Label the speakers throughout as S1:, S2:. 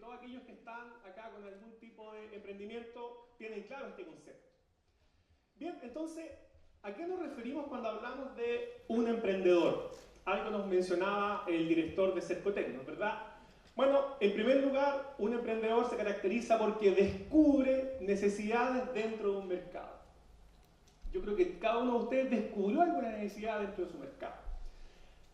S1: todos aquellos que están acá con algún tipo de emprendimiento tienen claro este concepto. Bien, entonces, ¿a qué nos referimos cuando hablamos de un emprendedor? Algo nos mencionaba el director de Cercotec, ¿no es verdad? Bueno, en primer lugar, un emprendedor se caracteriza porque descubre necesidades dentro de un mercado. Yo creo que cada uno de ustedes descubrió alguna necesidad dentro de su mercado.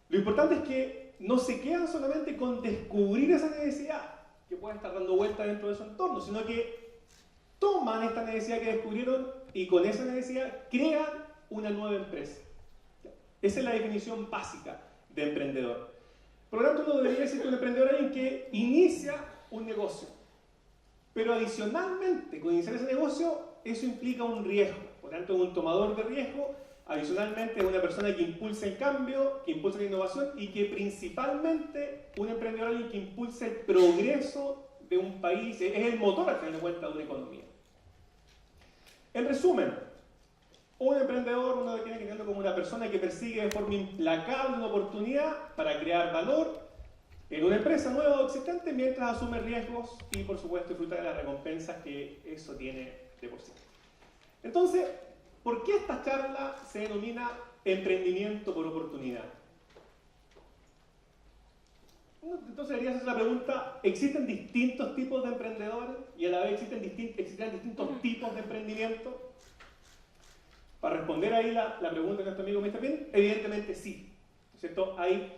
S1: Lo importante es que no se quedan solamente con descubrir esa necesidad, que puede estar dando vuelta dentro de su entorno, sino que toman esta necesidad que descubrieron y con esa necesidad crean una nueva empresa. Esa es la definición básica de emprendedor. Por lo tanto, uno debería decir que un emprendedor es alguien que inicia un negocio. Pero adicionalmente, con iniciar ese negocio, eso implica un riesgo. Por lo tanto, es un tomador de riesgo. Adicionalmente, es una persona que impulsa el cambio, que impulsa la innovación y que principalmente un emprendedor es alguien que impulsa el progreso de un país. Es el motor, al final de cuentas, de una economía. En resumen, un emprendedor uno tiene que tenerlo como una persona que persigue de forma implacable una oportunidad para crear valor en una empresa nueva o existente mientras asume riesgos y, por supuesto, disfruta de las recompensas que eso tiene de por sí. Entonces, ¿por qué esta charla se denomina emprendimiento por oportunidad? Entonces debería hacerse la pregunta, ¿existen distintos tipos de emprendedores y a la vez existen distintos tipos de emprendimiento? Para responder ahí la pregunta de nuestro amigo Mr. Pin, evidentemente sí, ¿no es cierto? Hay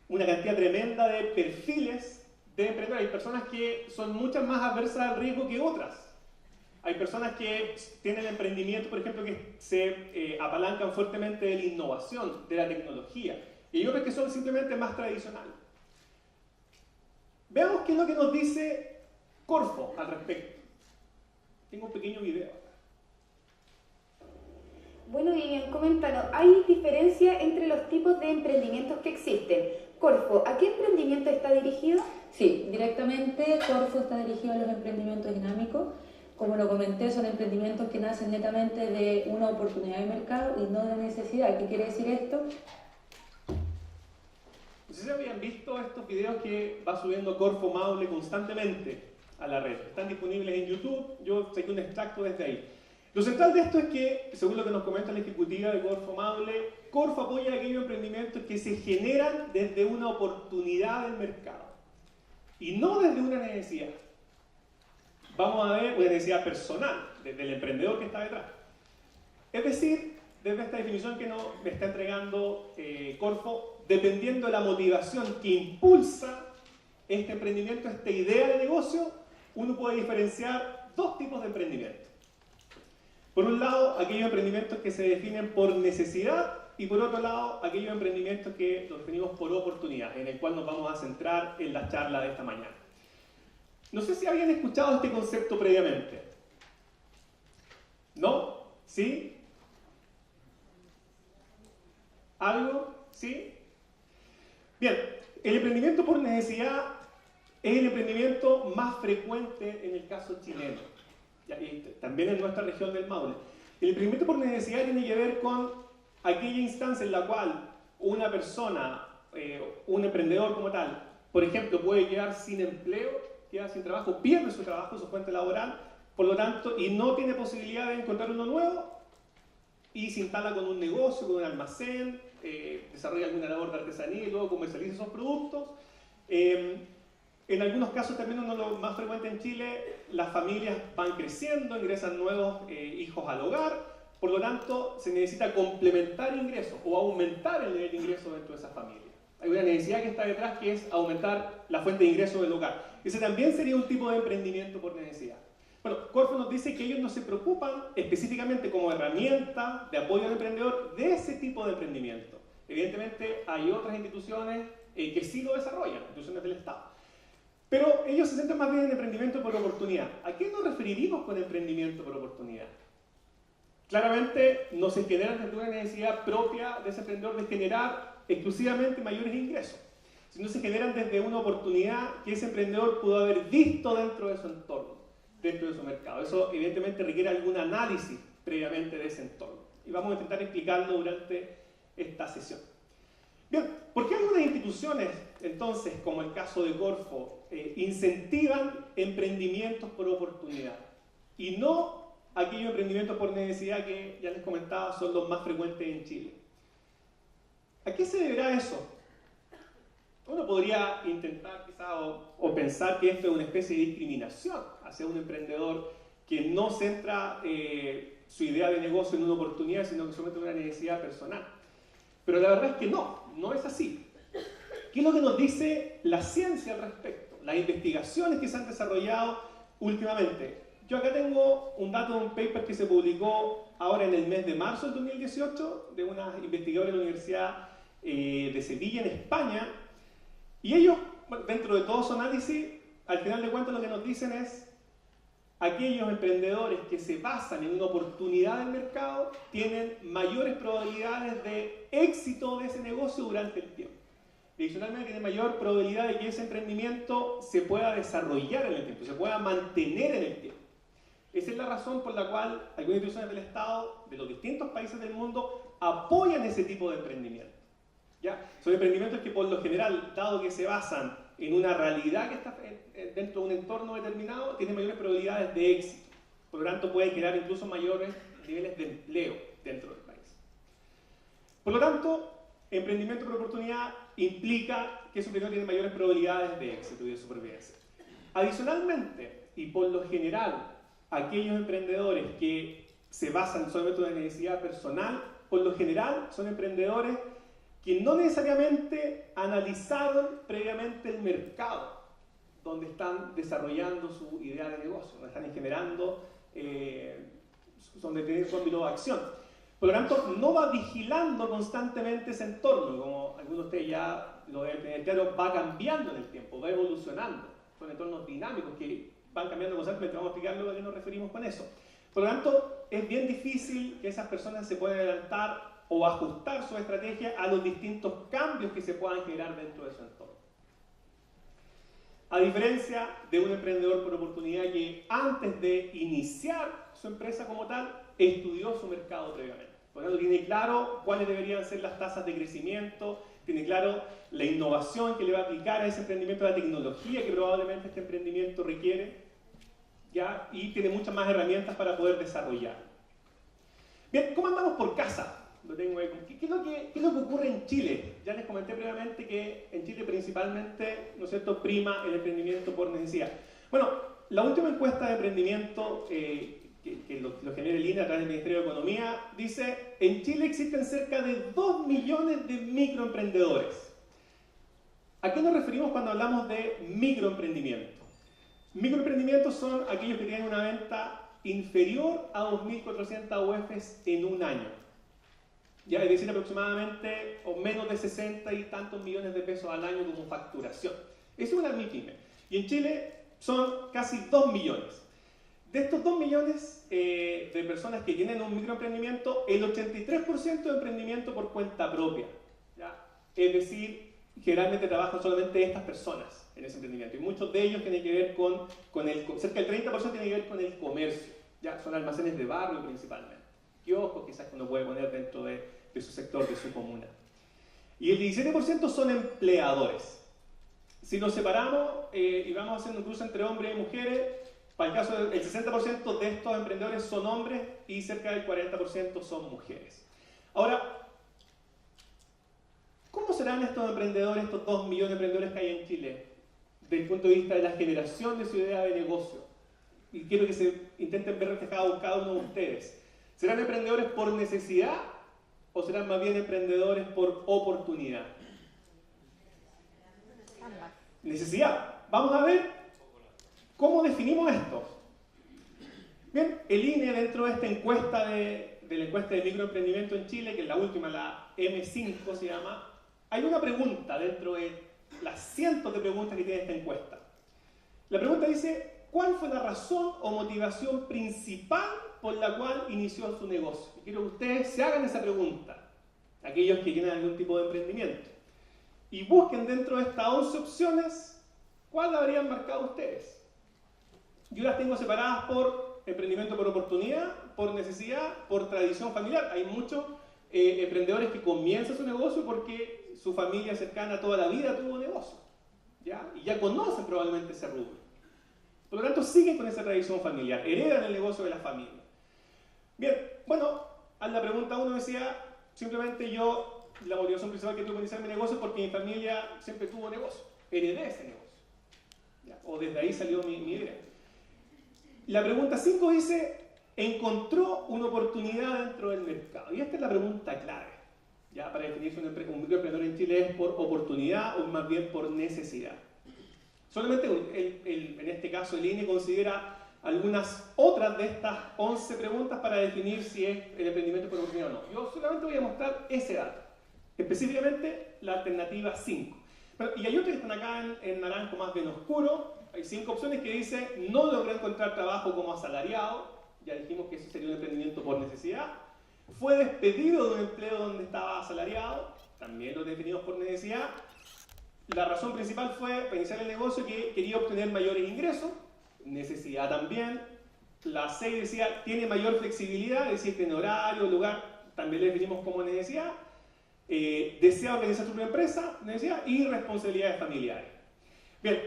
S1: una cantidad tremenda de perfiles de emprendedores. Hay personas que son muchas más adversas al riesgo que otras. Hay personas que tienen emprendimiento, por ejemplo, que se apalancan fuertemente de la innovación, de la tecnología. Y hay otras que son simplemente más tradicionales. Veamos qué es lo que nos dice Corfo al respecto. Tengo un pequeño video.
S2: Bueno, Vivian, coméntanos, ¿hay diferencia entre los tipos de emprendimientos que existen? Corfo, ¿a qué emprendimiento está dirigido?
S3: Sí, directamente Corfo está dirigido a los emprendimientos dinámicos. Como lo comenté, son emprendimientos que nacen netamente de una oportunidad de mercado y no de necesidad. ¿Qué quiere decir esto?
S1: No sé si habían visto estos videos que va subiendo Corfo Maule constantemente a la red. Están disponibles en YouTube, yo saqué un extracto desde ahí. Lo central de esto es que, según lo que nos comenta la ejecutiva de Corfo Maule, Corfo apoya aquellos emprendimientos que se generan desde una oportunidad del mercado y no desde una necesidad. Vamos a ver una necesidad personal, desde el emprendedor que está detrás. Es decir, desde esta definición que nos está entregando Corfo, dependiendo de la motivación que impulsa este emprendimiento, esta idea de negocio, uno puede diferenciar dos tipos de emprendimientos. Por un lado, aquellos emprendimientos que se definen por necesidad y por otro lado, aquellos emprendimientos que los definimos por oportunidad, en el cual nos vamos a centrar en la charla de esta mañana. No sé si habían escuchado este concepto previamente. ¿No? ¿Sí? ¿Algo? ¿Sí? Bien, el emprendimiento por necesidad es el emprendimiento más frecuente en el caso chileno. Y también en nuestra región del Maule. El emprendimiento por necesidad tiene que ver con aquella instancia en la cual una persona, un emprendedor como tal, por ejemplo, puede quedar sin empleo, queda sin trabajo, pierde su trabajo, su fuente laboral, por lo tanto, y no tiene posibilidad de encontrar uno nuevo, y se instala con un negocio, con un almacén, desarrolla alguna labor de artesanía y luego comercializa esos productos. En algunos casos, también uno de los más frecuentes en Chile, las familias van creciendo, ingresan nuevos hijos al hogar, por lo tanto, se necesita complementar ingresos o aumentar el nivel de ingresos dentro de esa familia. Hay una necesidad que está detrás que es aumentar la fuente de ingresos del hogar. Ese también sería un tipo de emprendimiento por necesidad. Bueno, Corfo nos dice que ellos no se preocupan específicamente como herramienta de apoyo al emprendedor de ese tipo de emprendimiento. Evidentemente, hay otras instituciones que sí lo desarrollan, instituciones del Estado. Pero ellos se centran más bien en emprendimiento por oportunidad. ¿A qué nos referimos con emprendimiento por oportunidad? Claramente no se genera desde una necesidad propia de ese emprendedor de generar exclusivamente mayores ingresos, sino se generan desde una oportunidad que ese emprendedor pudo haber visto dentro de su entorno, dentro de su mercado. Eso evidentemente requiere algún análisis previamente de ese entorno. Y vamos a intentar explicarlo durante esta sesión. Bien, ¿por qué algunas instituciones, entonces, como el caso de Corfo, incentivan emprendimientos por oportunidad y no aquellos emprendimientos por necesidad que ya les comentaba son los más frecuentes en Chile? ¿A qué se deberá eso? Uno podría intentar quizá o pensar que esto es una especie de discriminación hacia un emprendedor que no centra su idea de negocio en una oportunidad, sino que solamente en una necesidad personal. Pero la verdad es que no es así. ¿Qué es lo que nos dice la ciencia al respecto? Las investigaciones que se han desarrollado últimamente. Yo acá tengo un dato de un paper que se publicó ahora en el mes de marzo del 2018 de unas investigadoras de la Universidad de Sevilla, en España, y ellos, dentro de todo su análisis, al final de cuentas lo que nos dicen es aquellos emprendedores que se basan en una oportunidad del mercado tienen mayores probabilidades de éxito de ese negocio durante el tiempo. Adicionalmente, tienen mayor probabilidad de que ese emprendimiento se pueda desarrollar en el tiempo, se pueda mantener en el tiempo. Esa es la razón por la cual algunas instituciones del Estado de los distintos países del mundo apoyan ese tipo de emprendimiento. ¿Ya? Son emprendimientos que por lo general, dado que se basan en una realidad que está dentro de un entorno determinado, tienen mayores probabilidades de éxito. Por lo tanto, pueden crear incluso mayores niveles de empleo dentro del país. Por lo tanto, emprendimiento por oportunidad implica que ese emprendedor tiene mayores probabilidades de éxito y de supervivencia. Adicionalmente, y por lo general, aquellos emprendedores que se basan solamente en una necesidad personal, por lo general son emprendedores que no necesariamente analizaron previamente el mercado donde están desarrollando su idea de negocio, donde están generando, donde tienen su ámbito de acción. Por lo tanto, no va vigilando constantemente ese entorno, como algunos de ustedes ya lo deben tener claro, va cambiando en el tiempo, va evolucionando. Son entornos dinámicos que van cambiando constantemente, vamos a explicar luego a qué nos referimos con eso. Por lo tanto, es bien difícil que esas personas se puedan adelantar o ajustar su estrategia a los distintos cambios que se puedan generar dentro de su entorno. A diferencia de un emprendedor por oportunidad que antes de iniciar su empresa como tal, estudió su mercado previamente. Por lo tanto, tiene claro cuáles deberían ser las tasas de crecimiento, tiene claro la innovación que le va a aplicar a ese emprendimiento, la tecnología que probablemente este emprendimiento requiere, ¿ya? Y tiene muchas más herramientas para poder desarrollar. Bien, ¿cómo andamos por casa? Lo tengo ahí. ¿Qué es lo que ocurre en Chile? Ya les comenté previamente que en Chile principalmente, ¿no es cierto?, prima el emprendimiento por necesidad. Bueno, la última encuesta de emprendimiento que lo genera el INE a través del Ministerio de Economía dice: en Chile existen cerca de 2 millones de microemprendedores. ¿A qué nos referimos cuando hablamos de microemprendimiento? Microemprendimientos son aquellos que tienen una venta inferior a 2.400 UFs en un año. Ya, es decir, aproximadamente o menos de 60 y tantos millones de pesos al año como facturación. Esa es una MIPYME. Y en Chile son casi 2 millones. De estos 2 millones de personas que tienen un microemprendimiento, el 83% de emprendimiento por cuenta propia. ¿Ya? Es decir, generalmente trabajan solamente estas personas en ese emprendimiento. Y muchos de ellos tienen que ver cerca del 30% tiene que ver con el comercio. ¿Ya? Son almacenes de barrio principalmente. Kioscos quizás que uno puede poner dentro de su sector, de su comuna. Y el 17% son empleadores. Si nos separamos y vamos haciendo un cruce entre hombres y mujeres, para el caso del 60% de estos emprendedores son hombres y cerca del 40% son mujeres. Ahora, ¿cómo serán estos emprendedores, estos 2 millones de emprendedores que hay en Chile, desde el punto de vista de la generación de su idea de negocio? Y quiero que se intenten ver reflejado cada uno de ustedes. ¿Serán emprendedores por necesidad o serán más bien emprendedores por oportunidad? Necesidad. Vamos a ver cómo definimos esto. Bien, el INE dentro de esta encuesta de la encuesta de microemprendimiento en Chile, que es la última, la M5 se llama, hay una pregunta dentro de las cientos de preguntas que tiene esta encuesta. La pregunta dice: ¿cuál fue la razón o motivación principal por la cual inició su negocio? Y quiero que ustedes se hagan esa pregunta, aquellos que tienen algún tipo de emprendimiento, y busquen dentro de estas 11 opciones cuál habrían marcado ustedes. Yo las tengo separadas por emprendimiento por oportunidad, por necesidad, por tradición familiar. Hay muchos emprendedores que comienzan su negocio porque su familia cercana toda la vida tuvo negocio, ¿ya? Y ya conocen probablemente ese rubro. Por lo tanto, siguen con esa tradición familiar, heredan el negocio de la familia. Bien, bueno, a la pregunta 1 decía, simplemente la motivación principal que tuve para iniciar mi negocio es porque mi familia siempre tuvo negocio, heredé ese negocio, ¿ya? O desde ahí salió mi idea. La pregunta 5 dice, encontró una oportunidad dentro del mercado. Y esta es la pregunta clave, ¿ya? Para definir si un microemprendedor en Chile es por oportunidad o más bien por necesidad. Solamente en este caso el INE considera algunas otras de estas 11 preguntas para definir si es el emprendimiento por oportunidad o no. Yo solamente voy a mostrar ese dato, específicamente la alternativa 5. Y hay otros que están acá en naranjo más bien oscuro. Hay 5 opciones que dice no logré encontrar trabajo como asalariado, ya dijimos que eso sería un emprendimiento por necesidad. Fue despedido de un empleo donde estaba asalariado, también lo definimos por necesidad. La razón principal fue para iniciar el negocio que quería obtener mayores ingresos, necesidad también. La 6 decía tiene mayor flexibilidad, es decir, tiene horario, lugar, también lo definimos como necesidad. Desea organizar su propia empresa, necesidad, y responsabilidades familiares. Bien,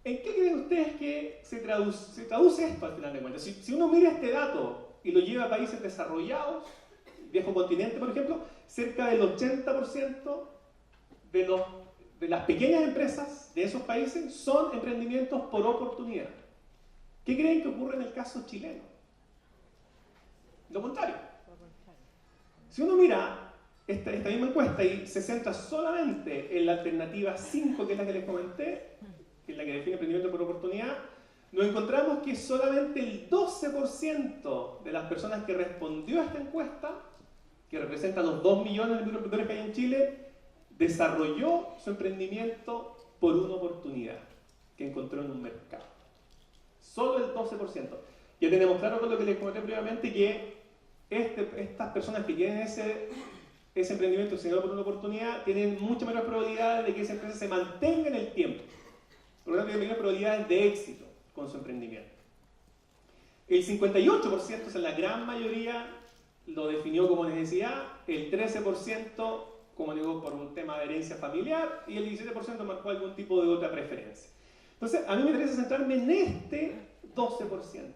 S1: ¿en qué creen ustedes que se traduce esto al final de cuentas? Si uno mira este dato y lo lleva a países desarrollados, viejo continente por ejemplo, cerca del 80% de las pequeñas empresas de esos países son emprendimientos por oportunidad. ¿Qué creen que ocurre en el caso chileno? Lo contrario. Si uno mira esta misma encuesta y se centra solamente en la alternativa 5, que es la que les comenté, que es la que define emprendimiento por oportunidad, nos encontramos que solamente el 12% de las personas que respondió a esta encuesta, que representan los 2 millones de microemprendedores que hay en Chile, desarrolló su emprendimiento por una oportunidad que encontró en un mercado. Solo el 12%. Ya tenemos claro con lo que les comenté previamente que estas personas que tienen ese emprendimiento diseñado por una oportunidad tienen mucha mayor probabilidad de que esa empresa se mantenga en el tiempo. Por lo tanto, tienen mayores probabilidades de éxito con su emprendimiento. El 58%, o sea, la gran mayoría, lo definió como necesidad, el 13% como digo, por un tema de herencia familiar, y el 17% marcó algún tipo de otra preferencia. Entonces, a mí me interesa centrarme en este 12%.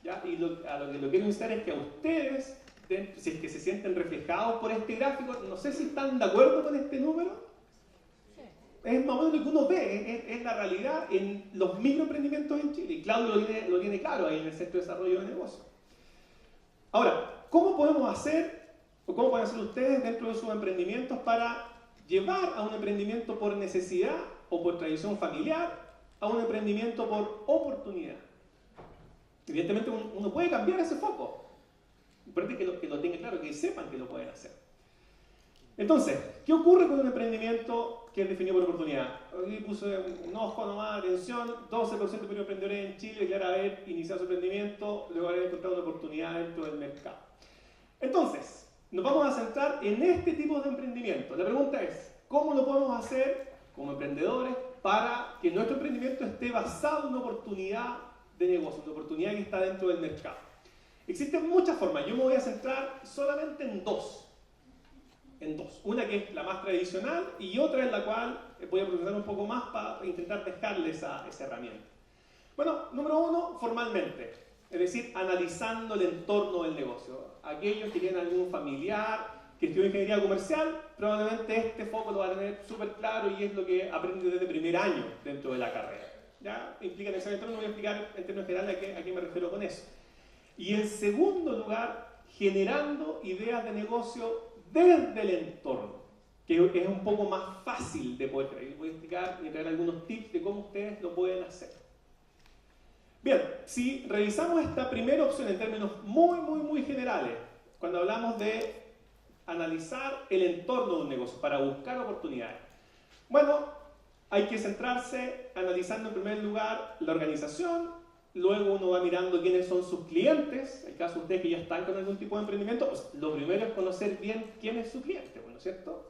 S1: ¿Ya? Y a lo que lo quiero instar es que a ustedes, si es que se sienten reflejados por este gráfico, no sé si están de acuerdo con este número. Es más o menos lo que uno ve, es la realidad en los microemprendimientos en Chile. Y Claudio lo tiene claro ahí en el Centro de Desarrollo de Negocios. Ahora, ¿cómo podemos hacer, o cómo pueden hacer ustedes dentro de sus emprendimientos para llevar a un emprendimiento por necesidad o por tradición familiar a un emprendimiento por oportunidad? Evidentemente uno puede cambiar ese foco. Importante que lo tengan claro, que sepan que lo pueden hacer. Entonces, ¿qué ocurre con un emprendimiento que es definido por oportunidad? Aquí puse un ojo nomás, atención, 12% de emprendedores en Chile declara haber iniciado su emprendimiento, luego haber encontrado una oportunidad dentro del mercado. Entonces, nos vamos a centrar en este tipo de emprendimiento. La pregunta es, ¿cómo lo podemos hacer como emprendedores para que nuestro emprendimiento esté basado en una oportunidad de negocio, una oportunidad que está dentro del mercado? Existen muchas formas, yo me voy a centrar solamente en dos. Una que es la más tradicional y otra en la cual voy a profundizar un poco más para intentar dejarle esa herramienta. Bueno, número uno, formalmente, es decir, analizando el entorno del negocio. Aquellos que tienen algún familiar que estudió ingeniería comercial, probablemente este foco lo va a tener súper claro y es lo que aprende desde primer año dentro de la carrera. ¿Ya? Implica en ese entorno, voy a explicar en términos generales a qué me refiero con eso. Y en segundo lugar, generando ideas de negocio desde el entorno, que es un poco más fácil de poder traer. Voy a explicar y traer algunos tips de cómo ustedes lo pueden hacer. Bien, si revisamos esta primera opción en términos muy generales, cuando hablamos de analizar el entorno de un negocio para buscar oportunidades, bueno, hay que centrarse analizando en primer lugar la organización. Luego uno va mirando quiénes son sus clientes. En el caso de ustedes que ya están con algún tipo de emprendimiento, pues lo primero es conocer bien quién es su cliente, ¿no es cierto?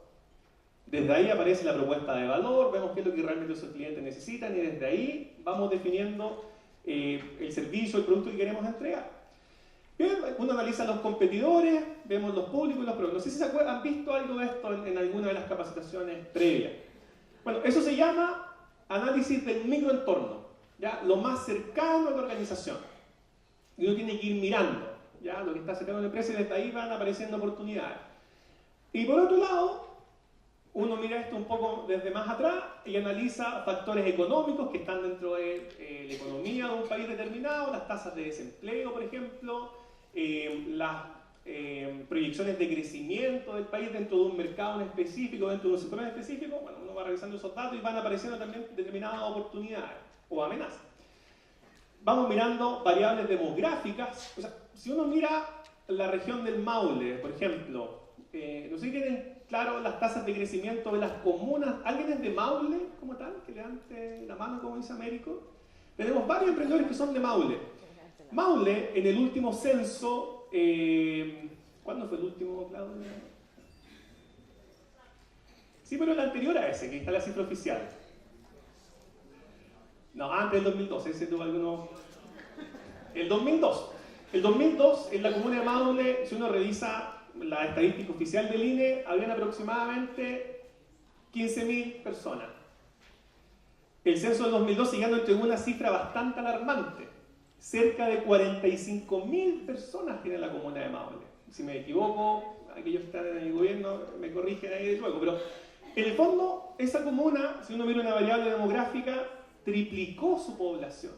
S1: Desde ahí aparece la propuesta de valor, vemos qué es lo que realmente sus clientes necesitan y desde ahí vamos definiendo el servicio, el producto que queremos entregar. Bien, uno analiza los competidores, vemos los públicos y los privados. No sé si se acuerdan, han visto algo de esto en alguna de las capacitaciones previas. Bueno, eso se llama análisis del microentorno, ¿ya? Lo más cercano a la organización. Y uno tiene que ir mirando, ¿ya? Lo que está cercano a la empresa, y desde ahí van apareciendo oportunidades. Y por otro lado, uno mira esto un poco desde más atrás y analiza factores económicos que están dentro de la economía de un país determinado, las tasas de desempleo, por ejemplo, las proyecciones de crecimiento del país dentro de un mercado en específico, dentro de un sector en específico. Bueno, uno va revisando esos datos y van apareciendo también determinadas oportunidades o amenazas. Vamos mirando variables demográficas. O sea, si uno mira la región del Maule, por ejemplo, no sé si tienen claro las tasas de crecimiento de las comunas. ¿Alguien es de Maule como tal? Que levante la mano, como dice Américo. Tenemos varios emprendedores que son de Maule. Maule, en el último censo, ¿cuándo fue el último, Claudia? Sí, pero el anterior a ese, que está la cifra oficial. No, antes del 2012, ese tuvo alguno. El 2002. El 2002, en la comuna de Maule, si uno revisa la estadística oficial del INE, habían aproximadamente 15.000 personas. El censo del 2002 ya nos entregó una cifra bastante alarmante. Cerca de 45.000 personas tiene la comuna de Maule. Si me equivoco, aquellos que están en el gobierno me corrigen ahí de luego. Pero en el fondo, esa comuna, si uno mira una variable demográfica, triplicó su población.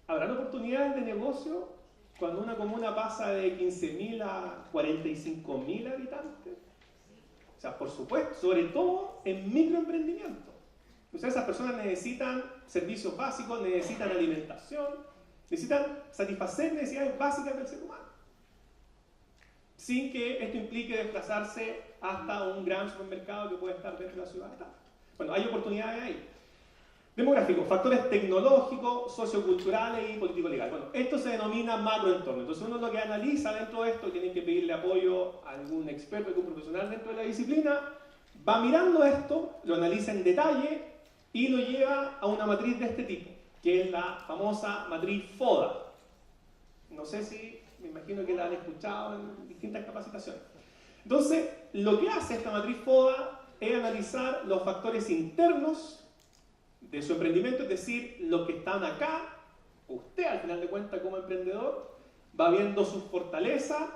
S1: ¿Habrán oportunidades de negocio cuando una comuna pasa de 15.000 a 45.000 habitantes? O sea, por supuesto, sobre todo en microemprendimiento. O sea, esas personas necesitan servicios básicos, necesitan alimentación, necesitan satisfacer necesidades básicas del ser humano. Sin que esto implique desplazarse hasta un gran supermercado que puede estar dentro de la ciudad. Bueno, hay oportunidades ahí. Demográfico, factores tecnológicos, socioculturales y político-legal. Bueno, esto se denomina macroentorno. Entonces uno lo que analiza dentro de esto, tiene que pedirle apoyo a algún experto, algún profesional dentro de la disciplina, va mirando esto, lo analiza en detalle y lo lleva a una matriz de este tipo, que es la famosa matriz FODA. No sé si, me imagino que la han escuchado en distintas capacitaciones. Entonces, lo que hace esta matriz FODA es analizar los factores internos de su emprendimiento, es decir, los que están acá. Usted, al final de cuentas, como emprendedor, va viendo sus fortalezas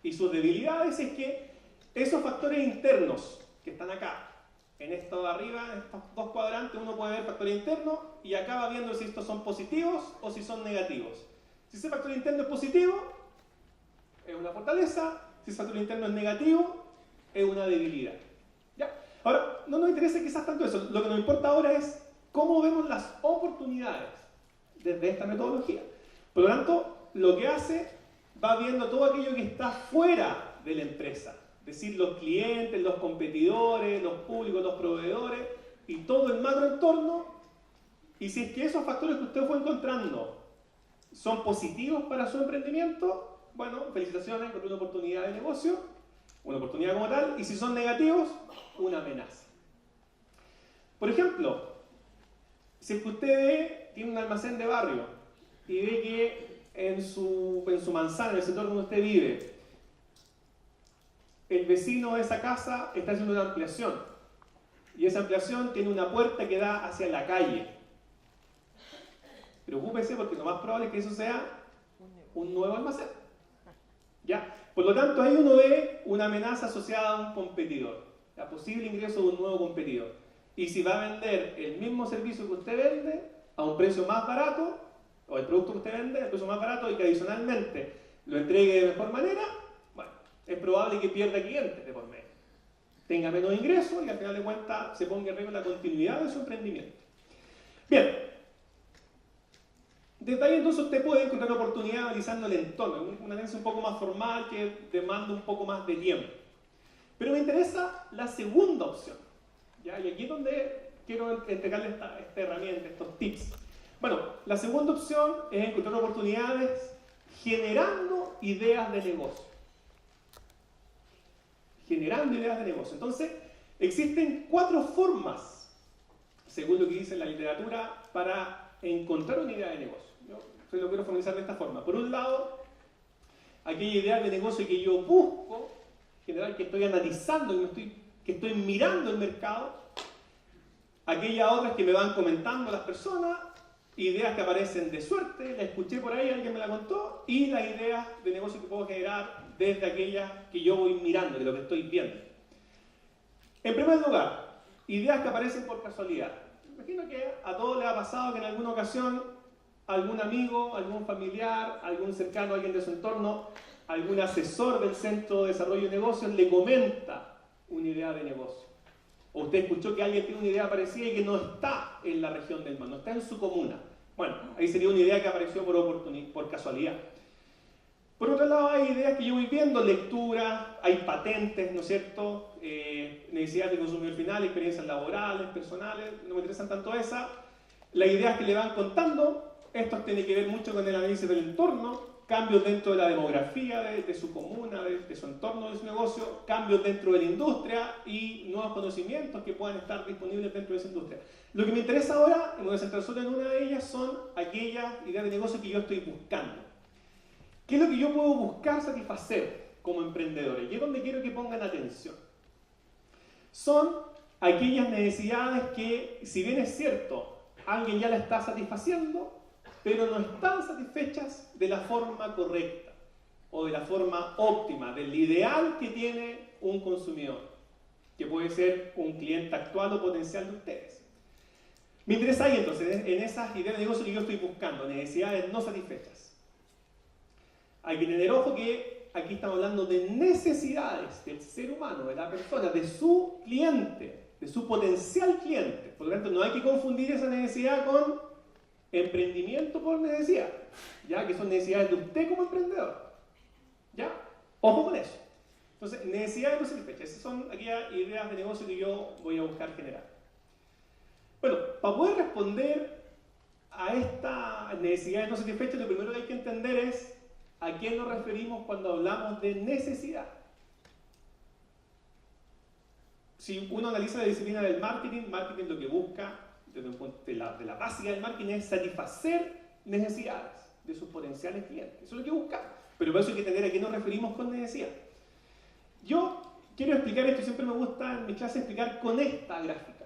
S1: y sus debilidades. Es que esos factores internos que están acá, en esto de arriba, en estos dos cuadrantes, uno puede ver factores internos y acá va viendo si estos son positivos o si son negativos. Si ese factor interno es positivo, es una fortaleza. Si ese factor interno es negativo, es una debilidad. ¿Ya? Ahora, no nos interesa quizás tanto eso. Lo que nos importa ahora es cómo vemos las oportunidades desde esta metodología. Por lo tanto, lo que hace, va viendo todo aquello que está fuera de la empresa. Es decir, los clientes, los competidores, los públicos, los proveedores y todo el macroentorno. Y si es que esos factores que usted fue encontrando son positivos para su emprendimiento, bueno, felicitaciones, encontró una oportunidad de negocio, una oportunidad como tal. Y si son negativos, una amenaza. Por ejemplo, si es que usted tiene un almacén de barrio y ve que en su manzana, en el sector donde usted vive, el vecino de esa casa está haciendo una ampliación y esa ampliación tiene una puerta que da hacia la calle. Preocúpese porque lo más probable es que eso sea un nuevo almacén. ¿Ya? Por lo tanto, ahí uno ve una amenaza asociada a un competidor, la posible ingreso de un nuevo competidor. Y si va a vender el mismo servicio que usted vende a un precio más barato, o el producto que usted vende a un precio más barato y que adicionalmente lo entregue de mejor manera, bueno, es probable que pierda clientes de por medio, tenga menos ingresos y al final de cuentas se ponga en riesgo la continuidad de su emprendimiento. Bien, desde ahí entonces usted puede encontrar una oportunidad analizando el entorno, un análisis un poco más formal que demanda un poco más de tiempo. Pero me interesa la segunda opción. ¿Ya? Y aquí es donde quiero entregarle esta herramienta, estos tips. Bueno, la segunda opción es encontrar oportunidades generando ideas de negocio. Generando ideas de negocio. Entonces, existen 4 formas, según lo que dice la literatura, para encontrar una idea de negocio. Entonces lo quiero formalizar de esta forma. Por un lado, aquella idea de negocio que yo busco, en general que estoy analizando, que estoy mirando el mercado, aquellas otras que me van comentando las personas, ideas que aparecen de suerte, la escuché por ahí, alguien me la contó, y las ideas de negocio que puedo generar desde aquellas que yo voy mirando, de lo que estoy viendo. En primer lugar, ideas que aparecen por casualidad. Imagino que a todos les ha pasado que en alguna ocasión algún amigo, algún familiar, algún cercano, alguien de su entorno, algún asesor del Centro de Desarrollo de Negocios le comenta una idea de negocio. O usted escuchó que alguien tiene una idea parecida y que no está en la región del mar, no está en su comuna. Bueno, ahí sería una idea que apareció por casualidad. Por otro lado, hay ideas que yo voy viendo, lectura, hay patentes, ¿no es cierto? Necesidades de consumidor final, experiencias laborales, personales, no me interesan tanto esas. Las ideas que le van contando, esto tiene que ver mucho con el análisis del entorno, cambios dentro de la demografía de su comuna, de su entorno, de su negocio, cambios dentro de la industria y nuevos conocimientos que puedan estar disponibles dentro de esa industria. Lo que me interesa ahora, me voy a centrar solo en una de ellas, son aquellas ideas de negocio que yo estoy buscando. ¿Qué es lo que yo puedo buscar satisfacer como emprendedores? Y es donde quiero que pongan atención. Son aquellas necesidades que, si bien es cierto, alguien ya la está satisfaciendo, pero no están satisfechas de la forma correcta o de la forma óptima, del ideal que tiene un consumidor, que puede ser un cliente actual o potencial de ustedes. Me interesa ahí entonces, en esas ideas de negocio que yo estoy buscando, necesidades no satisfechas. Hay que tener ojo que aquí estamos hablando de necesidades del ser humano, de la persona, de su cliente, de su potencial cliente. Por lo tanto, no hay que confundir esa necesidad con emprendimiento por necesidad, ya que son necesidades de usted como emprendedor. ¿Ya? Ojo con eso. Entonces, necesidades no satisfechas. Esas son aquellas ideas de negocio que yo voy a buscar generar. Bueno, para poder responder a estas necesidades no satisfechas, lo primero que hay que entender es a qué nos referimos cuando hablamos de necesidad. Si uno analiza la disciplina del marketing lo que busca desde un punto de la básica del marketing es satisfacer necesidades de sus potenciales clientes. Eso es lo que busca. Pero por eso hay que entender a qué nos referimos con necesidad. Yo quiero explicar esto, siempre me gusta en mi clase explicar con esta gráfica,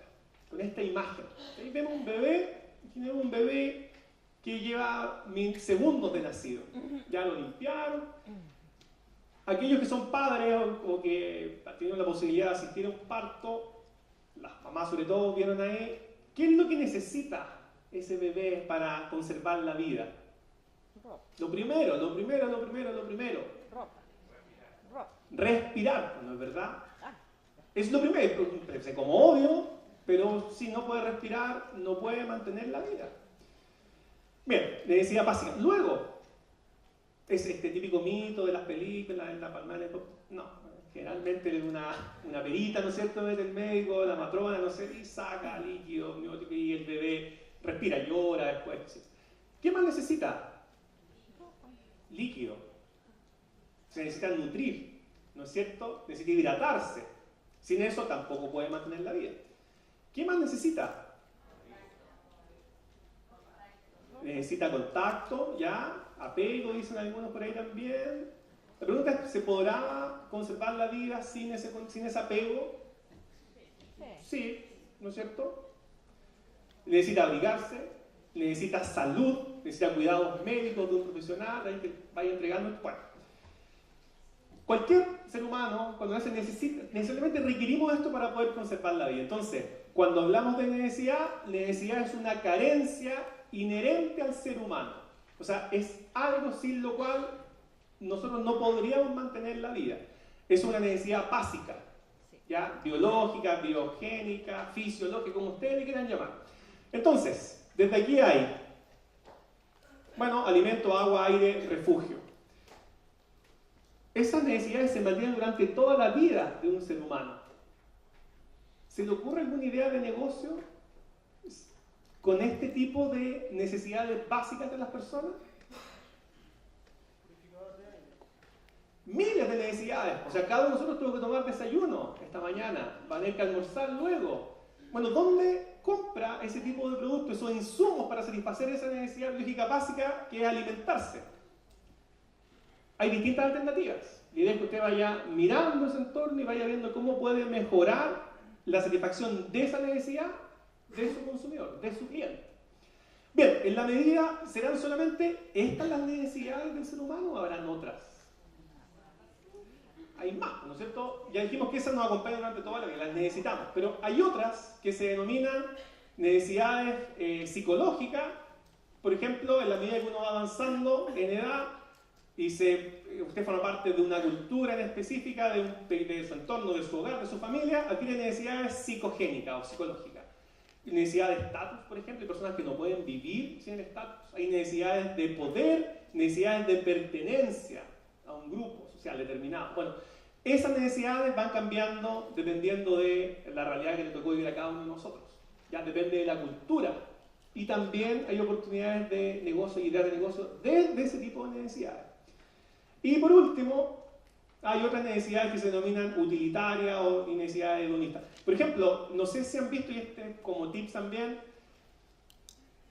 S1: con esta imagen. Ahí vemos un bebé que lleva segundos de nacido. Ya lo limpiaron. Aquellos que son padres o que tienen la posibilidad de asistir a un parto, las mamás sobre todo vieron ahí, ¿qué es lo que necesita ese bebé para conservar la vida? Lo primero. Respirar, ¿no es verdad? Es lo primero, parece como obvio, pero si no puede respirar, no puede mantener la vida. Bien, necesidad básica. Luego, es este típico mito de las películas, en la palmera, no, generalmente es una perita, ¿no es cierto?, del médico, la matrona, no sé, y saca líquido, y el bebé respira, llora después. ¿Sí? ¿Qué más necesita? Líquido. Se necesita nutrir, ¿no es cierto? Necesita hidratarse. Sin eso tampoco puede mantener la vida. ¿Qué más necesita? Necesita contacto, ¿ya? Apego, dicen algunos por ahí también. La pregunta es, ¿se podrá conservar la vida sin ese apego? Sí, ¿no es cierto? Necesita abrigarse, necesita salud, necesita cuidados médicos de un profesional, alguien que vaya entregando. Bueno, cualquier ser humano, cuando nace, necesariamente requerimos esto para poder conservar la vida. Entonces, cuando hablamos de necesidad es una carencia inherente al ser humano. O sea, es algo sin lo cual nosotros no podríamos mantener la vida. Es una necesidad básica, ¿ya? Biológica, biogénica, fisiológica, como ustedes le quieran llamar. Entonces, desde aquí hay, bueno, alimento, agua, aire, refugio. Esas necesidades se mantienen durante toda la vida de un ser humano. ¿Se le ocurre alguna idea de negocio con este tipo de necesidades básicas de las personas? Miles de necesidades. O sea, cada uno de nosotros tuvo que tomar desayuno esta mañana, va a tener que almorzar luego, Bueno, ¿dónde compra ese tipo de productos, esos insumos para satisfacer esa necesidad biológica básica que es alimentarse? Hay distintas alternativas. La idea es que usted vaya mirando ese entorno y vaya viendo cómo puede mejorar la satisfacción de esa necesidad de su consumidor, de su cliente. Bien, en la medida, ¿serán solamente estas las necesidades del ser humano o habrán otras? Hay más, ¿no es cierto? Ya dijimos que esas nos acompañan durante toda la vida, las necesitamos, pero hay otras que se denominan necesidades psicológicas. Por ejemplo, en la medida que uno va avanzando en edad y usted forma parte de una cultura en específica, de su entorno, de su hogar, de su familia, adquiere necesidades psicogénicas o psicológicas. Necesidades de estatus, por ejemplo, hay personas que no pueden vivir sin el estatus. Hay necesidades de poder, necesidades de pertenencia a un grupo social determinado. Bueno, esas necesidades van cambiando dependiendo de la realidad que le tocó vivir a cada uno de nosotros. Ya depende de la cultura. Y también hay oportunidades de negocio y ideas de negocio de ese tipo de necesidades. Y por último, hay otras necesidades que se denominan utilitarias o necesidades hedonistas. Por ejemplo, no sé si han visto, y este como tips también,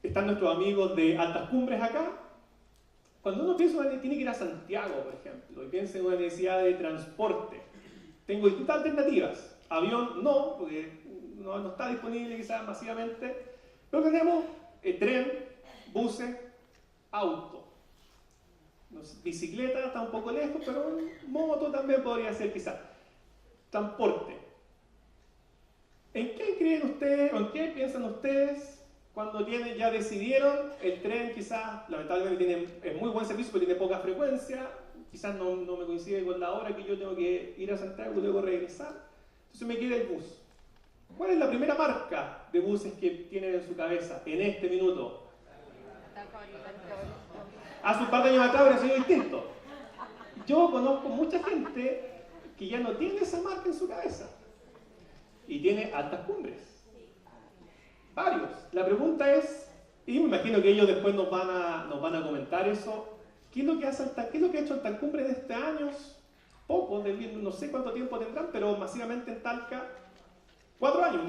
S1: están nuestros amigos de Altas Cumbres acá. Cuando uno piensa tiene que ir a Santiago, por ejemplo, y piensa en una necesidad de transporte, tengo distintas alternativas. Avión no, porque no está disponible quizás masivamente, pero tenemos tren, buses, auto. Bicicleta está un poco lejos, pero moto también podría ser quizás. Transporte. ¿En qué creen ustedes, o en qué piensan ustedes cuando ya decidieron el tren? Quizás, lamentablemente, es muy buen servicio, pero tiene poca frecuencia. Quizás no me coincide con la hora que yo tengo que ir a Santiago y luego regresar. Entonces me queda el bus. ¿Cuál es la primera marca de buses que tienen en su cabeza en este minuto? Hace un par de años atrás habría sido distinto. Yo conozco mucha gente que ya no tiene esa marca en su cabeza y tiene Altas Cumbres. Varios. La pregunta es, y me imagino que ellos después nos van a comentar eso, ¿qué es lo que ha hecho Altas Cumbres de este año? Poco, no sé cuánto tiempo tendrán, pero masivamente en Talca, 4 años,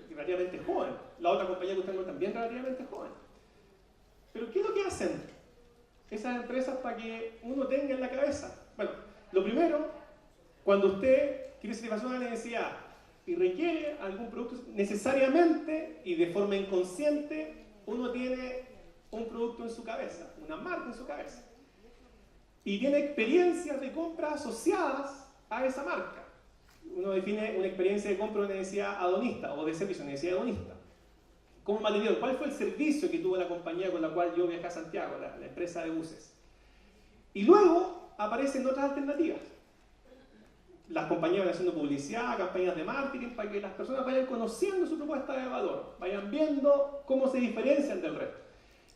S1: relativamente joven. La otra compañía que usted tengo también relativamente joven. Pero ¿qué es lo que hacen esas empresas para que uno tenga en la cabeza? Bueno, lo primero, cuando usted quiere satisfacer una necesidad y requiere algún producto, necesariamente y de forma inconsciente, uno tiene un producto en su cabeza, una marca en su cabeza. Y tiene experiencias de compra asociadas a esa marca. Uno define una experiencia de compra de necesidad hedonista o de servicio de necesidad hedonista. Como material, ¿cuál fue el servicio que tuvo la compañía con la cual yo viajé a Santiago, la empresa de buses? Y luego aparecen otras alternativas. Las compañías van haciendo publicidad, campañas de marketing, para que las personas vayan conociendo su propuesta de valor, vayan viendo cómo se diferencian del resto.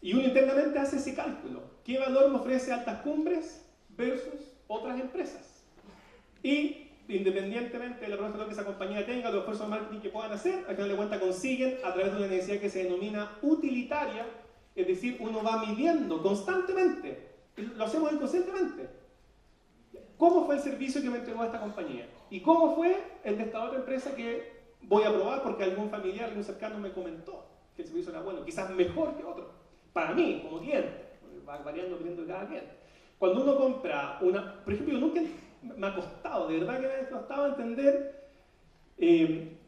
S1: Y uno internamente hace ese cálculo. ¿Qué valor me ofrece Altas Cumbres versus otras empresas? Y independientemente de la propuesta que esa compañía tenga, los esfuerzos de marketing que puedan hacer, al final de cuentas consiguen a través de una necesidad que se denomina utilitaria, es decir, uno va midiendo constantemente, lo hacemos inconscientemente. ¿Cómo fue el servicio que me entregó esta compañía? ¿Y cómo fue el de esta otra empresa que voy a probar porque algún familiar, algún cercano me comentó que el servicio era bueno, quizás mejor que otro? Para mí, como cliente, va variando dependiendo de cada cliente. Cuando uno compra por ejemplo, yo nunca me ha costado, de verdad que me ha costado entender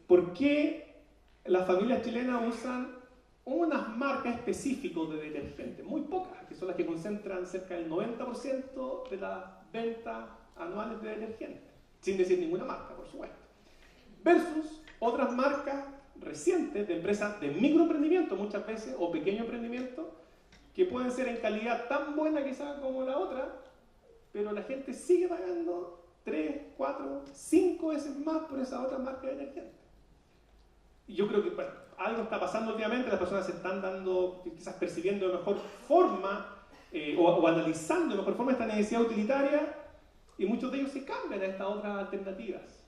S1: por qué las familias chilenas usan unas marcas específicas de detergentes, muy pocas, que son las que concentran cerca del 90% de las ventas anuales de detergentes, sin decir ninguna marca, por supuesto. Versus otras marcas recientes de empresas de microemprendimiento muchas veces, o pequeño emprendimiento, que pueden ser en calidad tan buena quizás como la otra, pero la gente sigue pagando 3, 4, 5 veces más por esa otra marca de detergente. Y yo creo que algo está pasando últimamente, las personas se están dando, quizás percibiendo de mejor forma o analizando de mejor forma esta necesidad utilitaria, y muchos de ellos se cambian a estas otras alternativas.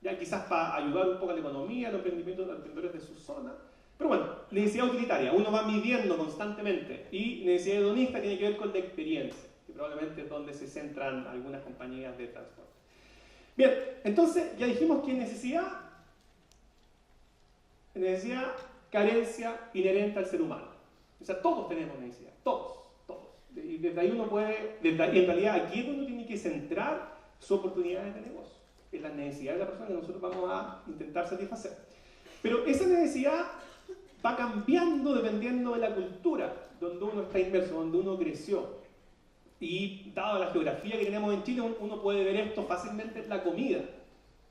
S1: Ya quizás para ayudar un poco a la economía, a los emprendimientos de los emprendedores de su zona. Pero bueno, necesidad utilitaria, uno va midiendo constantemente, y necesidad hedonista tiene que ver con la experiencia, que probablemente es donde se centran algunas compañías de transporte. Bien, entonces ya dijimos que necesidad Necesidad, carencia inherente al ser humano. O sea, todos tenemos necesidad, todos. Y desde ahí uno puede, en realidad aquí es donde uno tiene que centrar sus oportunidades de negocio, en las necesidades de la persona que nosotros vamos a intentar satisfacer. Pero esa necesidad va cambiando dependiendo de la cultura donde uno está inmerso, donde uno creció. Y dado la geografía que tenemos en Chile, uno puede ver esto fácilmente en la comida.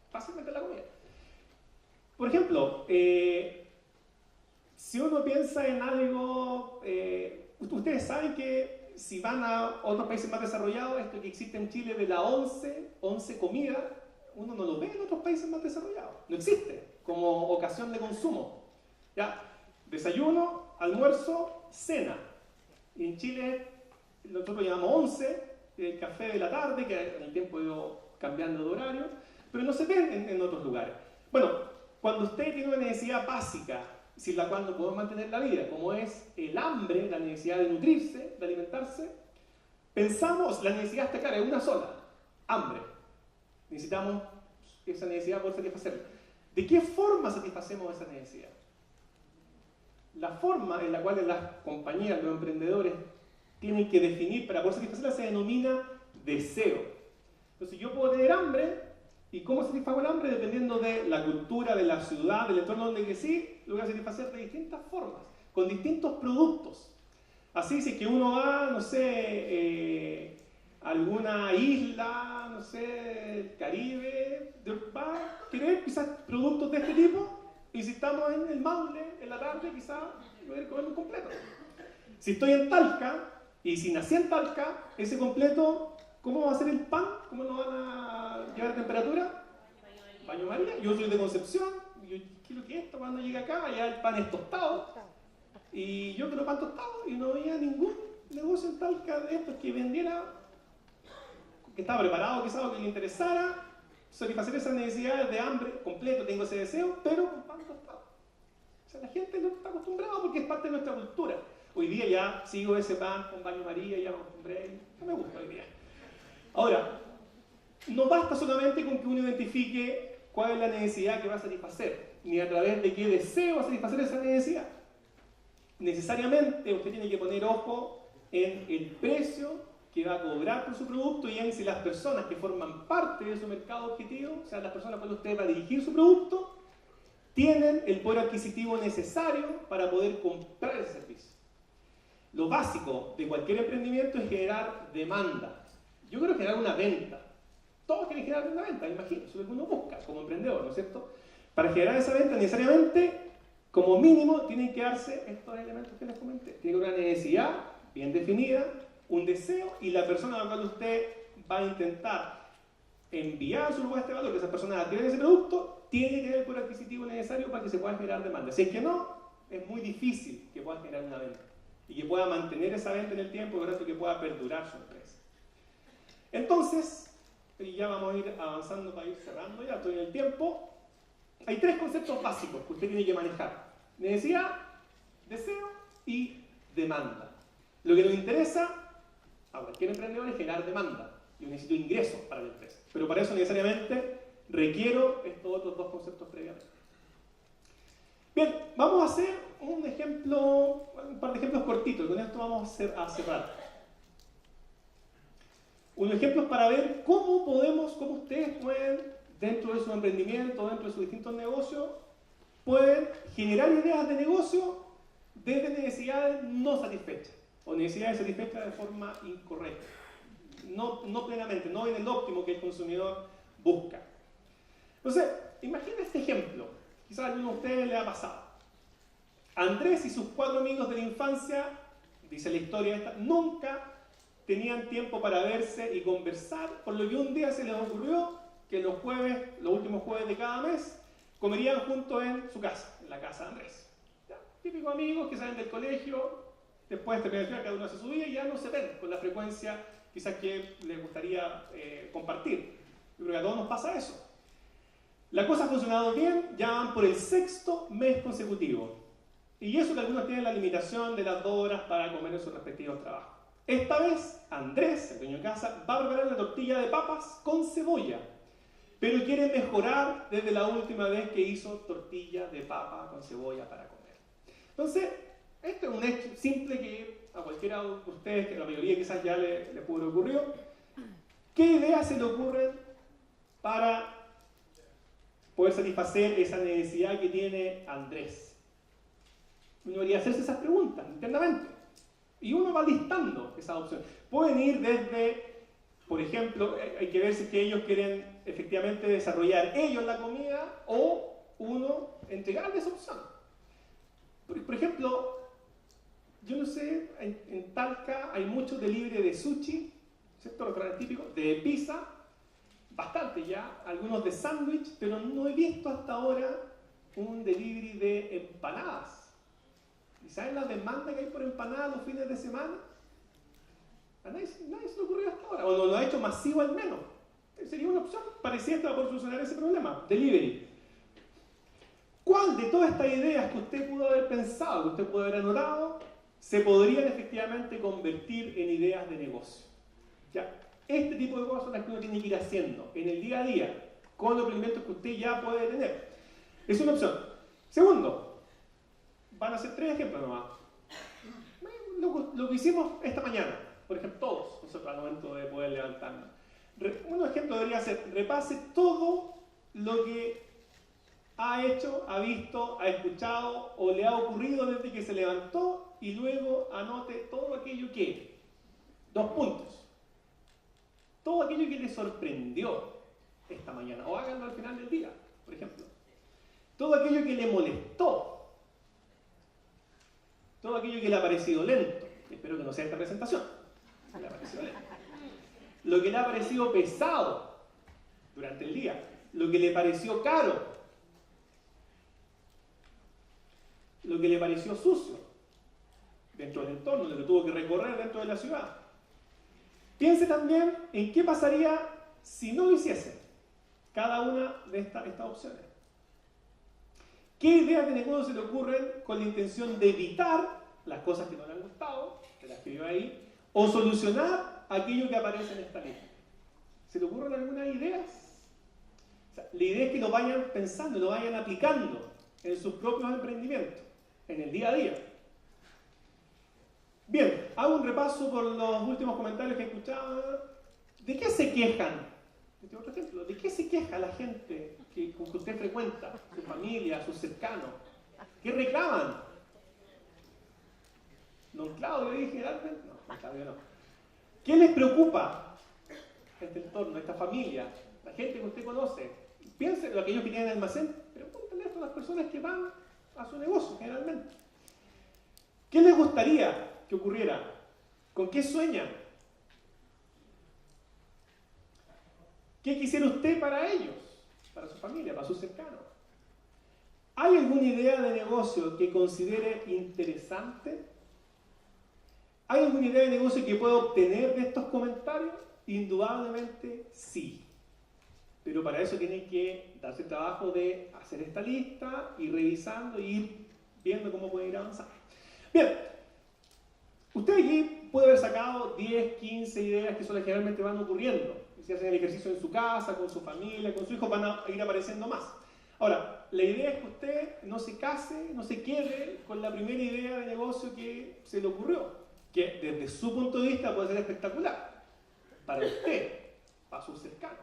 S1: Fácilmente en la comida. Por ejemplo, si uno piensa en algo, ustedes saben que si van a otros países más desarrollados, esto que existe en Chile de la 11 comida, uno no lo ve en otros países más desarrollados. No existe como ocasión de consumo. ¿Ya? Desayuno, almuerzo, cena. Y en Chile nosotros lo llamamos 11, el café de la tarde, que en el tiempo ha ido cambiando de horario, pero no se ven en otros lugares. Bueno, cuando usted tiene una necesidad básica, sin la cual no podemos mantener la vida, como es el hambre, la necesidad de nutrirse, de alimentarse, pensamos, la necesidad está clara, es una sola, hambre. Necesitamos esa necesidad por satisfacerla. ¿De qué forma satisfacemos esa necesidad? La forma en la cual las compañías, los emprendedores, tienen que definir para poder satisfacerla se denomina deseo. Entonces yo puedo tener hambre, ¿y cómo satisfago el hambre? Dependiendo de la cultura, de la ciudad, del entorno donde crecí, lo voy a satisfacer de distintas formas, con distintos productos. Así, si es que uno va, no sé, a alguna isla, no sé, el Caribe, va a querer quizás productos de este tipo, y si estamos en el Maule, en la tarde, quizás voy a comer un completo. Si estoy en Talca, y si nací en Talca, ese completo, ¿cómo va a ser el pan? ¿Cómo lo van a llevar a temperatura? Baño María. Yo soy de Concepción. Yo quiero que esto cuando llegue acá, ya el pan es tostado. Y yo quiero pan tostado. Y no había ningún negocio en Talca de estos que vendiera, que estaba preparado, quizás, o que le interesara satisfacer esas necesidades de hambre completo. Tengo ese deseo, pero con pan tostado. O sea, la gente no está acostumbrada porque es parte de nuestra cultura. Hoy día ya sigo ese pan con baño María, ya me acostumbré. No me gusta hoy día. Ahora, no basta solamente con que uno identifique cuál es la necesidad que va a satisfacer, ni a través de qué deseo va a satisfacer esa necesidad. Necesariamente usted tiene que poner ojo en el precio que va a cobrar por su producto y en si las personas que forman parte de su mercado objetivo, o sea, las personas con las que usted va a dirigir su producto, tienen el poder adquisitivo necesario para poder comprar ese servicio. Lo básico de cualquier emprendimiento es generar demanda. Yo quiero generar una venta. Todos quieren generar una venta, me imagino. Eso es lo que uno busca como emprendedor, ¿no es cierto? Para generar esa venta, necesariamente, como mínimo, tienen que darse estos elementos que les comenté. Tiene que haber una necesidad bien definida, un deseo, y la persona a la cual usted va a intentar enviar su propuesta de valor, que esa persona adquiere ese producto, tiene que tener el poder adquisitivo necesario para que se pueda generar demanda. Si es que no, es muy difícil que pueda generar una venta y que pueda mantener esa venta en el tiempo, por tanto que pueda perdurar su empresa. Entonces, y ya vamos a ir avanzando para ir cerrando ya, estoy en el tiempo. Hay tres conceptos básicos que usted tiene que manejar: necesidad, deseo y demanda. Lo que nos interesa a cualquier emprendedor es generar demanda. Yo necesito ingresos para la empresa, pero para eso necesariamente requiero estos otros dos conceptos previamente. Bien, vamos a hacer un ejemplo, un par de ejemplos cortitos, y con esto vamos a cerrar. Unos ejemplos para ver cómo ustedes pueden, dentro de su emprendimiento, dentro de sus distintos negocios, pueden generar ideas de negocio desde necesidades no satisfechas, o necesidades satisfechas de forma incorrecta. No plenamente, no en el óptimo que el consumidor busca. Entonces, imaginen este ejemplo. Quizás a alguno de ustedes le ha pasado. Andrés y sus 4 amigos de la infancia, dice la historia esta, nunca tenían tiempo para verse y conversar, por lo que un día se les ocurrió que los últimos jueves de cada mes, comerían juntos en su casa, en la casa de Andrés. ¿Ya? Típicos amigos que salen del colegio, después de terminar cada uno hace su vida y ya no se ven con la frecuencia quizás que les gustaría compartir. Yo creo que a todos nos pasa eso. La cosa ha funcionado bien, ya van por el 6º mes consecutivo. Y eso que algunos tienen la limitación de las 2 horas para comer en sus respectivos trabajos. Esta vez, Andrés, el dueño de casa, va a preparar una tortilla de papas con cebolla. pero quiere mejorar desde la última vez que hizo tortilla de papa con cebolla para comer. Entonces, esto es un hecho simple que a cualquiera de ustedes, que la mayoría quizás ya le pudo haber ocurrido. ¿Qué ideas se le ocurren para poder satisfacer esa necesidad que tiene Andrés? Uno debería hacerse esas preguntas internamente. Y uno va listando esas opciones. Pueden ir desde, por ejemplo, hay que ver si es que ellos quieren efectivamente desarrollar ellos la comida o uno entregarles esa opción. Por ejemplo, yo no sé, en Talca hay mucho delivery de sushi, ¿cierto? Restaurantes típicos, de pizza, bastante ya, algunos de sándwich, pero no he visto hasta ahora un delivery de empanadas. ¿Y saben la demanda que hay por empanadas los fines de semana? A nadie se le ocurrió hasta ahora, o no lo ha hecho masivo al menos. Sería una opción parecida para poder solucionar ese problema. Delivery. ¿Cuál de todas estas ideas que usted pudo haber pensado, que usted pudo haber anotado, se podrían efectivamente convertir en ideas de negocio? ¿Ya? Este tipo de cosas son las que uno tiene que ir haciendo en el día a día, con los elementos que usted ya puede tener. Es una opción. Segundo, van a ser 3 ejemplos nomás. Lo que hicimos esta mañana, por ejemplo, todos nosotros al momento de poder levantarnos. Un ejemplo debería ser, repase todo lo que ha hecho, ha visto, ha escuchado o le ha ocurrido desde que se levantó y luego anote todo aquello que, 2 puntos, todo aquello que le sorprendió esta mañana, o háganlo al final del día, por ejemplo. Todo aquello que le molestó, todo aquello que le ha parecido lento, espero que no sea esta presentación, le ha parecido lento. Lo que le ha parecido pesado durante el día, lo que le pareció caro, lo que le pareció sucio dentro del entorno, lo que tuvo que recorrer dentro de la ciudad. Piense también en qué pasaría si no lo hiciesen cada una de estas opciones. ¿Qué ideas de negocio se le ocurren con la intención de evitar las cosas que no le han gustado, que las escribió ahí, o solucionar aquello que aparece en esta lista? ¿Se le ocurren algunas ideas? O sea, la idea es que lo vayan pensando, lo vayan aplicando en sus propios emprendimientos, en el día a día. Bien, hago un repaso por los últimos comentarios que he escuchado. ¿De qué se quejan? Este otro ejemplo. ¿De qué se queja la gente con que usted frecuenta? Su familia, sus cercanos. ¿Qué reclaman? ¿Don Claudio dije generalmente? No, don Claudio no. ¿Qué les preocupa este entorno, esta familia, la gente que usted conoce? Piense en aquellos que tienen almacén, pregúntenle esto a las personas que van a su negocio generalmente. ¿Qué les gustaría que ocurriera? ¿Con qué sueñan? ¿Qué quisiera usted para ellos, para su familia, para sus cercanos? ¿Hay alguna idea de negocio que considere interesante? ¿Hay alguna idea de negocio que pueda obtener de estos comentarios? Indudablemente sí. Pero para eso tiene que darse el trabajo de hacer esta lista, ir revisando y ir viendo cómo puede ir avanzando. Bien, usted aquí puede haber sacado 10, 15 ideas que son las que realmente van ocurriendo. Si hacen el ejercicio en su casa, con su familia, con su hijo, van a ir apareciendo más. Ahora, la idea es que usted no se case, no se quede con la primera idea de negocio que se le ocurrió, que desde su punto de vista puede ser espectacular, para usted, para sus cercanos.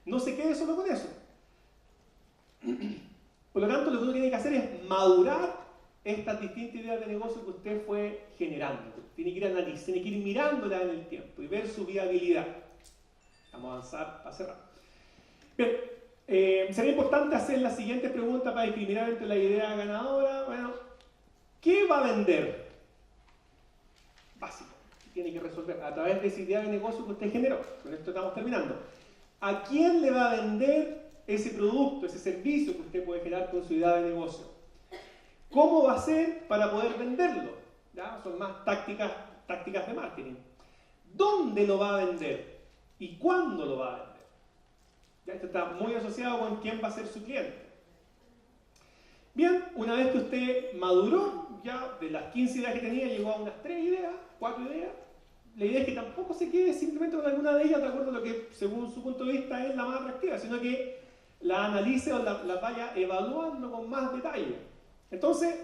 S1: No se quede solo con eso. Por lo tanto, lo que uno tiene que hacer es madurar estas distintas ideas de negocio que usted fue generando. Tiene que ir analizando, tiene que ir mirándolas en el tiempo y ver su viabilidad. Vamos a avanzar para cerrar. Bien, sería importante hacer la siguiente pregunta para discriminar entre la idea ganadora. Bueno, ¿qué va a vender? Básico. Tiene que resolver a través de esa idea de negocio que usted generó. Con esto estamos terminando. ¿A quién le va a vender ese producto, ese servicio que usted puede generar con su idea de negocio? ¿Cómo va a ser para poder venderlo? ¿Ya? Son más tácticas de marketing. ¿Dónde lo va a vender? ¿Y cuándo lo va a vender? ¿Ya? Esto está muy asociado con quién va a ser su cliente. Bien, una vez que usted maduró, ya de las 15 ideas que tenía, llegó a unas 3 ideas, 4 ideas. La idea es que tampoco se quede simplemente con alguna de ellas de acuerdo a lo que, según su punto de vista, es la más atractiva, sino que la analice o la vaya evaluando con más detalle. Entonces,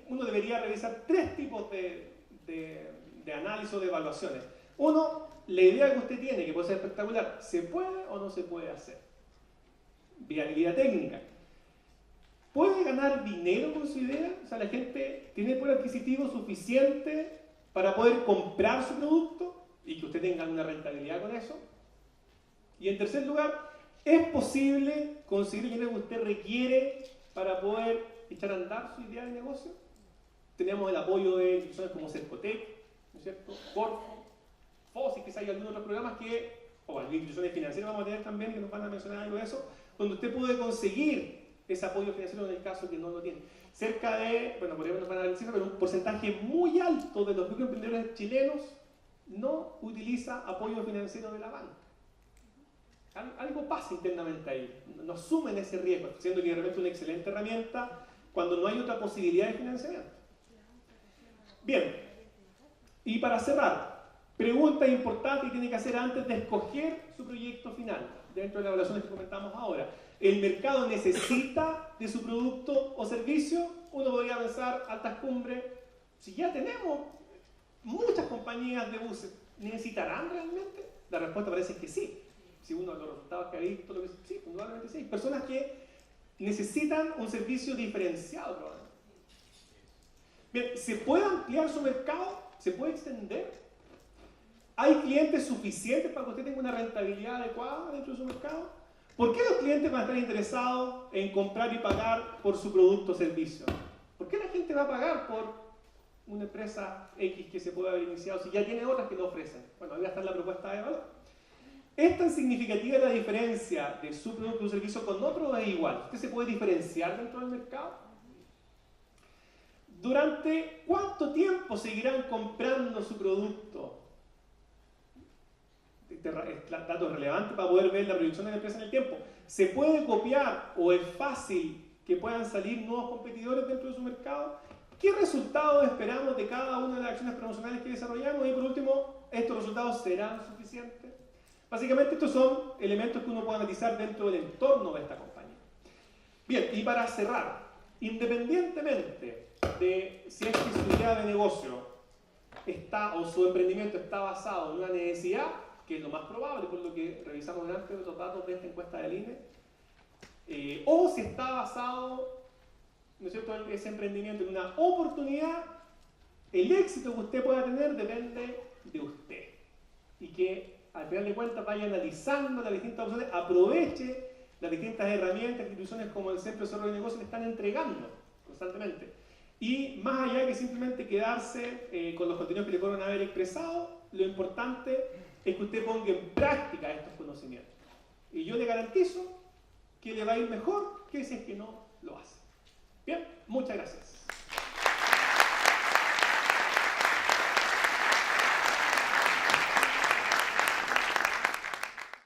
S1: uno debería revisar 3 tipos de análisis o de evaluaciones. Uno, la idea que usted tiene, que puede ser espectacular, ¿se puede o no se puede hacer? Viabilidad técnica. ¿Puede ganar dinero con su idea? O sea, la gente tiene el poder adquisitivo suficiente para poder comprar su producto y que usted tenga una rentabilidad con eso. Y en tercer lugar, ¿es posible conseguir el dinero que usted requiere para poder echar a andar su idea de negocio? Tenemos el apoyo de instituciones como Cercotec, ¿no es cierto? Corfo, FOSI, quizás hay algunos otros programas o instituciones financieras vamos a tener también, que nos van a mencionar algo de eso, donde usted puede conseguir ese apoyo financiero en el caso que no lo tiene. Cerca de, bueno, por ejemplo, nos van a dar el cifra, pero un porcentaje muy alto de los microemprendedores chilenos no utiliza apoyo financiero de la banca. Algo pasa internamente ahí, no asumen ese riesgo, siendo que de repente es una excelente herramienta cuando no hay otra posibilidad de financiamiento. Bien, y para cerrar, pregunta importante que tiene que hacer antes de escoger su proyecto final, dentro de las evaluaciones que comentamos ahora. ¿El mercado necesita de su producto o servicio? Uno podría pensar, Altas Cumbres, si ya tenemos muchas compañías de buses, ¿necesitarán realmente? La respuesta parece que sí. Si uno de los resultados que ha visto, sí, probablemente sí. Hay personas que necesitan un servicio diferenciado, probablemente. Bien, ¿se puede ampliar su mercado? ¿Se puede extender? ¿Hay clientes suficientes para que usted tenga una rentabilidad adecuada dentro de su mercado? ¿Por qué los clientes van a estar interesados en comprar y pagar por su producto o servicio? ¿Por qué la gente va a pagar por una empresa X que se puede haber iniciado si ya tiene otras que lo ofrecen? Bueno, ahí va a estar la propuesta de valor. ¿Es tan significativa la diferencia de su producto o servicio con otro o es igual? ¿Usted se puede diferenciar dentro del mercado? ¿Durante cuánto tiempo seguirán comprando su producto? Datos relevantes para poder ver la proyección de la empresa en el tiempo. ¿Se puede copiar o es fácil que puedan salir nuevos competidores dentro de su mercado? ¿Qué resultados esperamos de cada una de las acciones promocionales que desarrollamos? Y por último, ¿estos resultados serán suficientes? Básicamente estos son elementos que uno puede analizar dentro del entorno de esta compañía. Bien, y para cerrar, independientemente de si es que su idea de negocio o su emprendimiento está basado en una necesidad, que es lo más probable por lo que revisamos delante de los datos de esta encuesta del INE, o si está basado, ¿no es cierto?, ese emprendimiento en una oportunidad, el éxito que usted pueda tener depende de usted. Y que al final de cuentas vaya analizando las distintas opciones, aproveche las distintas herramientas, instituciones como el Centro de Desarrollo de Negocios le están entregando constantemente. Y más allá que simplemente quedarse con los contenidos que le fueron a haber expresado, lo importante es que usted ponga en práctica estos conocimientos. Y yo le garantizo que le va a ir mejor que si es que no lo hace. Bien, muchas gracias.